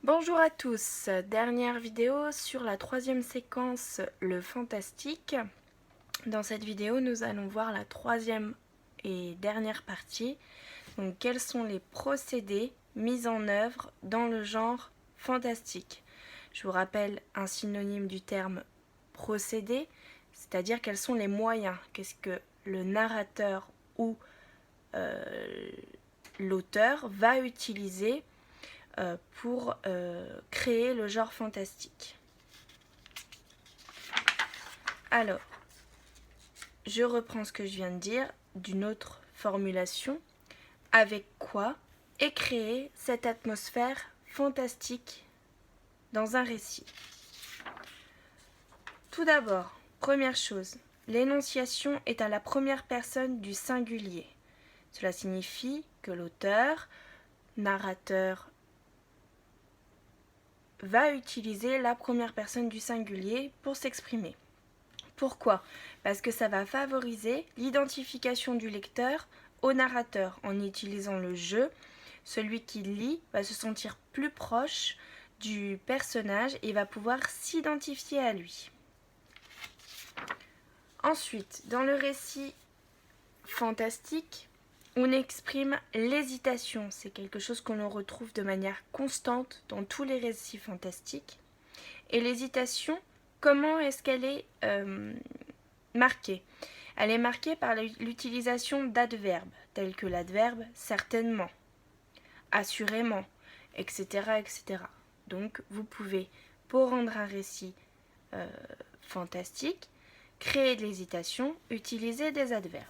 Bonjour à tous, dernière vidéo sur la troisième séquence, le fantastique. Dans cette vidéo, nous allons voir la troisième et dernière partie. Donc, quels sont les procédés mis en œuvre dans le genre fantastique? Je vous rappelle un synonyme du terme procédé, c'est-à-dire quels sont les moyens, qu'est-ce que le narrateur ou l'auteur va utiliser pour créer le genre fantastique. Alors, je reprends ce que je viens de dire d'une autre formulation. Avec quoi est créée cette atmosphère fantastique dans un récit? Tout d'abord, première chose, l'énonciation est à la première personne du singulier. Cela signifie que l'auteur, narrateur, va utiliser la première personne du singulier pour s'exprimer. Pourquoi? Parce que ça va favoriser l'identification du lecteur au narrateur. En utilisant le je, celui qui lit va se sentir plus proche du personnage et va pouvoir s'identifier à lui. Ensuite, dans le récit fantastique, on exprime l'hésitation. C'est quelque chose qu'on retrouve de manière constante dans tous les récits fantastiques. Et l'hésitation, comment est-ce qu'elle est marquée? Elle est marquée par l'utilisation d'adverbes, tels que l'adverbe certainement, assurément, etc., etc. Donc, vous pouvez, pour rendre un récit fantastique, créer de l'hésitation, utiliser des adverbes.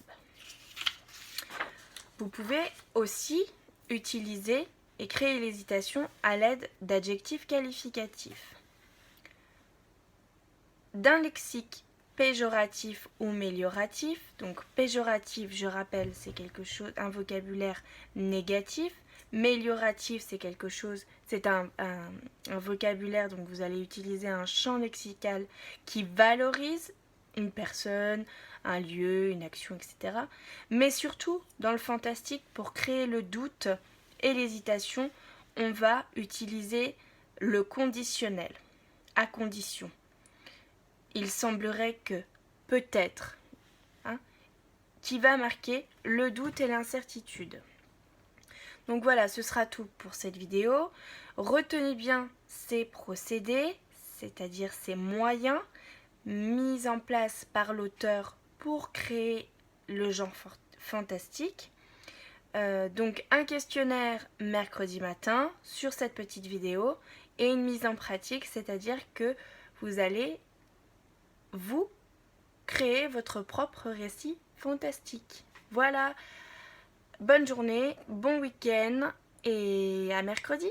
Vous pouvez aussi utiliser et créer l'hésitation à l'aide d'adjectifs qualificatifs. D'un lexique péjoratif ou mélioratif, donc péjoratif, je rappelle, c'est quelque chose, un vocabulaire négatif. Mélioratif, c'est quelque chose, c'est un vocabulaire, donc vous allez utiliser un champ lexical qui valorise une personne, un lieu, une action, etc. Mais surtout, dans le fantastique, pour créer le doute et l'hésitation, on va utiliser le conditionnel, à condition. Il semblerait que, peut-être, qui va marquer le doute et l'incertitude. Donc voilà, ce sera tout pour cette vidéo. Retenez bien ces procédés, c'est-à-dire ces moyens mis en place par l'auteur pour créer le genre fantastique. Donc un questionnaire mercredi matin sur cette petite vidéo et une mise en pratique, c'est-à-dire que vous allez vous créer votre propre récit fantastique. Voilà, bonne journée, bon week-end et à mercredi.